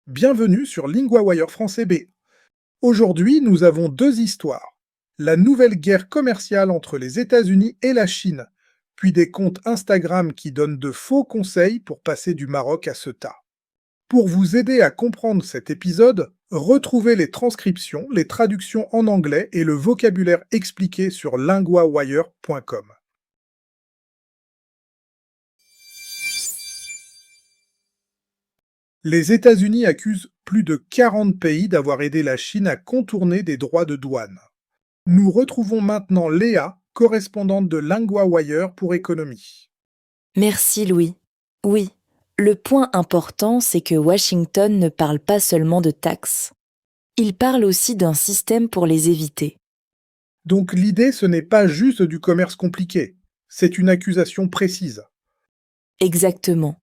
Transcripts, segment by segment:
Bienvenue sur LinguaWire Français B. Aujourd'hui, nous avons deux histoires. La nouvelle guerre commerciale entre les États-Unis et la Chine, puis des comptes Instagram qui donnent de faux conseils pour passer du Maroc à Ceuta. Pour vous aider à comprendre cet épisode, retrouvez les transcriptions, les traductions en anglais et le vocabulaire expliqué sur linguawire.com. Les États-Unis accusent plus de 40 pays d'avoir aidé la Chine à contourner des droits de douane. Nous retrouvons maintenant Léa, correspondante de LinguaWire pour économie. Merci Louis. Oui, le point important, c'est que Washington ne parle pas seulement de taxes. Il parle aussi d'un système pour les éviter. Donc l'idée, ce n'est pas juste du commerce compliqué, c'est une accusation précise. Exactement.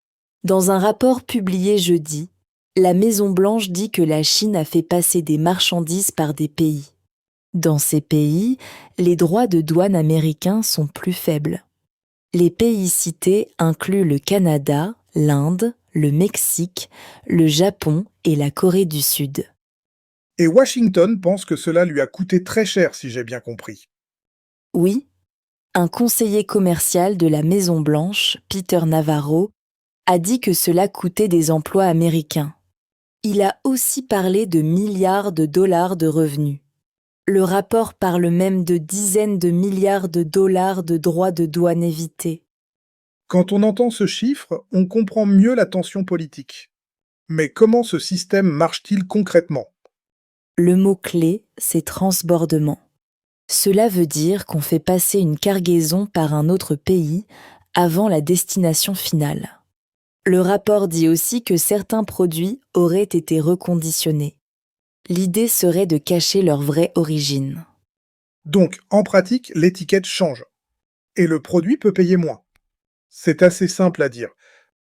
Dans un rapport publié jeudi, la Maison-Blanche dit que la Chine a fait passer des marchandises par des pays. Dans ces pays, les droits de douane américains sont plus faibles. Les pays cités incluent le Canada, l'Inde, le Mexique, le Japon et la Corée du Sud. Et Washington pense que cela lui a coûté très cher, si j'ai bien compris. Oui, un conseiller commercial de la Maison-Blanche, Peter Navarro, a dit que cela coûtait des emplois américains. Il a aussi parlé de milliards de dollars de revenus. Le rapport parle même de dizaines de milliards de dollars de droits de douane évités. Quand on entend ce chiffre, on comprend mieux la tension politique. Mais comment ce système marche-t-il concrètement ? Le mot-clé, c'est transbordement. Cela veut dire qu'on fait passer une cargaison par un autre pays avant la destination finale. Le rapport dit aussi que certains produits auraient été reconditionnés. L'idée serait de cacher leur vraie origine. Donc, en pratique, l'étiquette change. Et le produit peut payer moins. C'est assez simple à dire.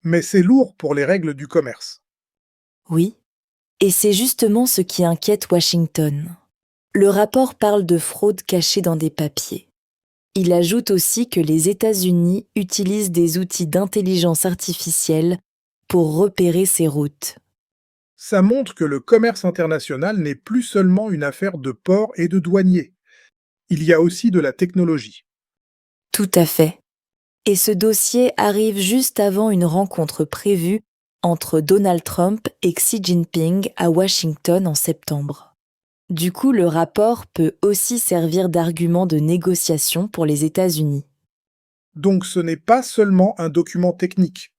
Mais c'est lourd pour les règles du commerce. Oui, et c'est justement ce qui inquiète Washington. Le rapport parle de fraude cachée dans des papiers. Il ajoute aussi que les États-Unis utilisent des outils d'intelligence artificielle pour repérer ces routes. Ça montre que le commerce international n'est plus seulement une affaire de ports et de douaniers. Il y a aussi de la technologie. Tout à fait. Et ce dossier arrive juste avant une rencontre prévue entre Donald Trump et Xi Jinping à Washington en septembre. Du coup, le rapport peut aussi servir d'argument de négociation pour les États-Unis. Donc ce n'est pas seulement un document technique.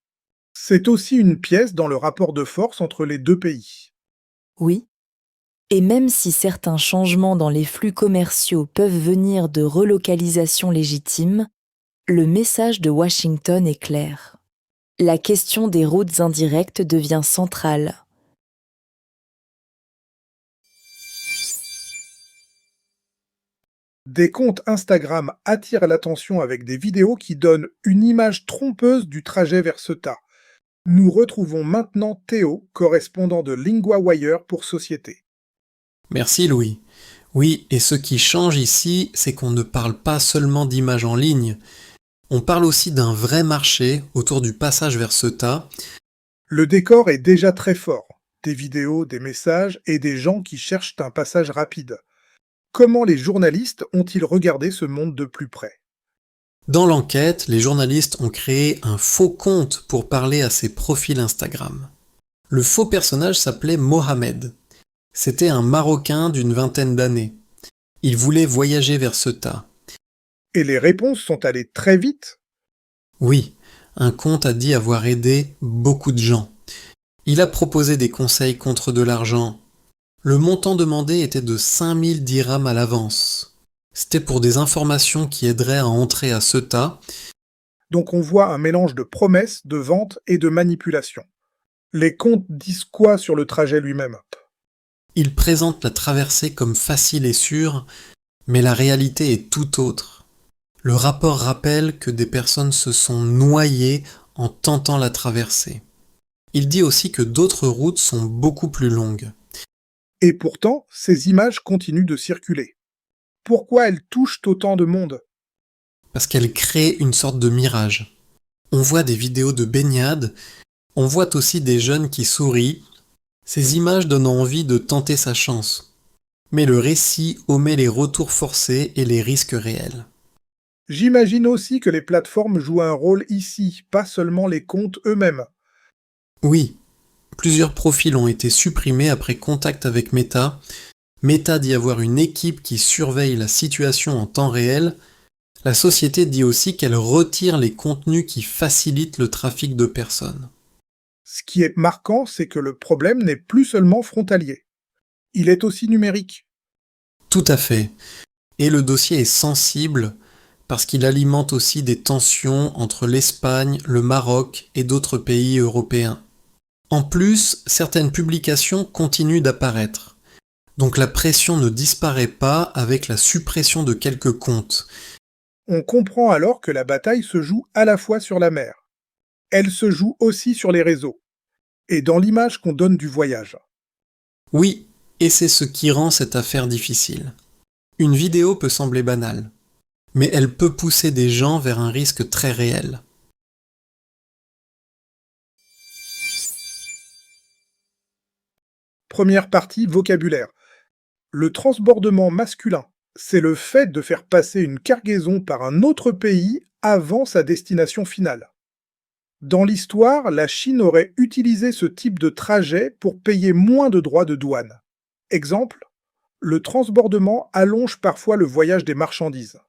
C'est aussi une pièce dans le rapport de force entre les deux pays. Oui. Et même si certains changements dans les flux commerciaux peuvent venir de relocalisation légitime, le message de Washington est clair. La question des routes indirectes devient centrale. Des comptes Instagram attirent l'attention avec des vidéos qui donnent une image trompeuse du trajet vers Ceuta. Nous retrouvons maintenant Théo, correspondant de LinguaWire pour Société. Merci Louis. Oui, et ce qui change ici, c'est qu'on ne parle pas seulement d'images en ligne, on parle aussi d'un vrai marché autour du passage vers Ceuta. Le décor est déjà très fort. Des vidéos, des messages et des gens qui cherchent un passage rapide. Comment les journalistes ont-ils regardé ce monde de plus près ? Dans l'enquête, les journalistes ont créé un faux compte pour parler à ces profils Instagram. Le faux personnage s'appelait Mohamed. C'était un Marocain d'une vingtaine d'années. Il voulait voyager vers Ceuta. Et les réponses sont allées très vite. Oui, un compte a dit avoir aidé beaucoup de gens. Il a proposé des conseils contre de l'argent. Le montant demandé était de 5000 dirhams à l'avance. C'était pour des informations qui aideraient à entrer à Ceuta. Donc on voit un mélange de promesses, de ventes et de manipulation. Les comptes disent quoi sur le trajet lui-même ? Ils présentent la traversée comme facile et sûre, mais la réalité est tout autre. Le rapport rappelle que des personnes se sont noyées en tentant la traversée. Il dit aussi que d'autres routes sont beaucoup plus longues. Et pourtant, ces images continuent de circuler. Pourquoi elles touchent autant de monde ? Parce qu'elles créent une sorte de mirage. On voit des vidéos de baignade, On voit aussi des jeunes qui sourient, ces images donnent envie de tenter sa chance. Mais le récit omet les retours forcés et les risques réels. J'imagine aussi que les plateformes jouent un rôle ici, pas seulement les comptes eux-mêmes. Oui, plusieurs profils ont été supprimés après contact avec Meta. Meta dit avoir une équipe qui surveille la situation en temps réel. La société dit aussi qu'elle retire les contenus qui facilitent le trafic de personnes. Ce qui est marquant, c'est que le problème n'est plus seulement frontalier. Il est aussi numérique. Tout à fait. Et le dossier est sensible parce qu'il alimente aussi des tensions entre l'Espagne, le Maroc et d'autres pays européens. En plus, certaines publications continuent d'apparaître. Donc la pression ne disparaît pas avec la suppression de quelques comptes. On comprend alors que la bataille se joue à la fois sur la mer. Elle se joue aussi sur les réseaux. Et dans l'image qu'on donne du voyage. Oui, et c'est ce qui rend cette affaire difficile. Une vidéo peut sembler banale, mais elle peut pousser des gens vers un risque très réel. Première partie, vocabulaire. Le transbordement masculin, c'est le fait de faire passer une cargaison par un autre pays avant sa destination finale. Dans l'histoire, la Chine aurait utilisé ce type de trajet pour payer moins de droits de douane. Exemple, le transbordement allonge parfois le voyage des marchandises.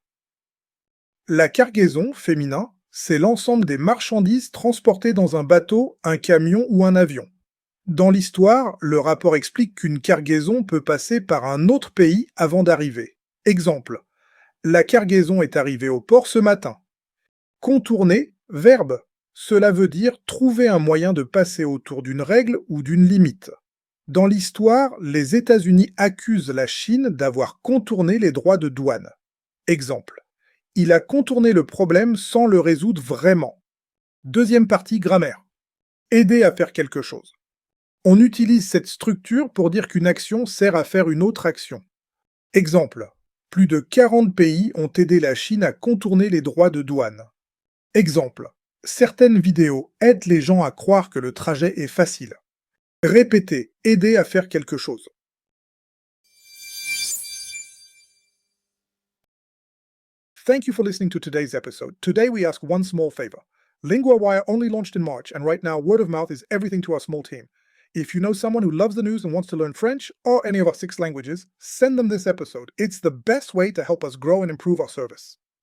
La cargaison, féminin, c'est l'ensemble des marchandises transportées dans un bateau, un camion ou un avion. Dans l'histoire, le rapport explique qu'une cargaison peut passer par un autre pays avant d'arriver. Exemple, la cargaison est arrivée au port ce matin. Contourner, verbe. Cela veut dire trouver un moyen de passer autour d'une règle ou d'une limite. Dans l'histoire, les États-Unis accusent la Chine d'avoir contourné les droits de douane. Exemple, il a contourné le problème sans le résoudre vraiment. Deuxième partie, grammaire. Aider à faire quelque chose. On utilise cette structure pour dire qu'une action sert à faire une autre action. Exemple, plus de 40 pays ont aidé la Chine à contourner les droits de douane. Exemple, certaines vidéos aident les gens à croire que le trajet est facile. Répétez, aider à faire quelque chose. Thank you for listening to today's episode. Today we ask one small favor. LinguaWire only launched in March, and right now word of mouth is everything to our small team. If you know someone who loves the news and wants to learn French or any of our 6 languages, send them this episode. It's the best way to help us grow and improve our service.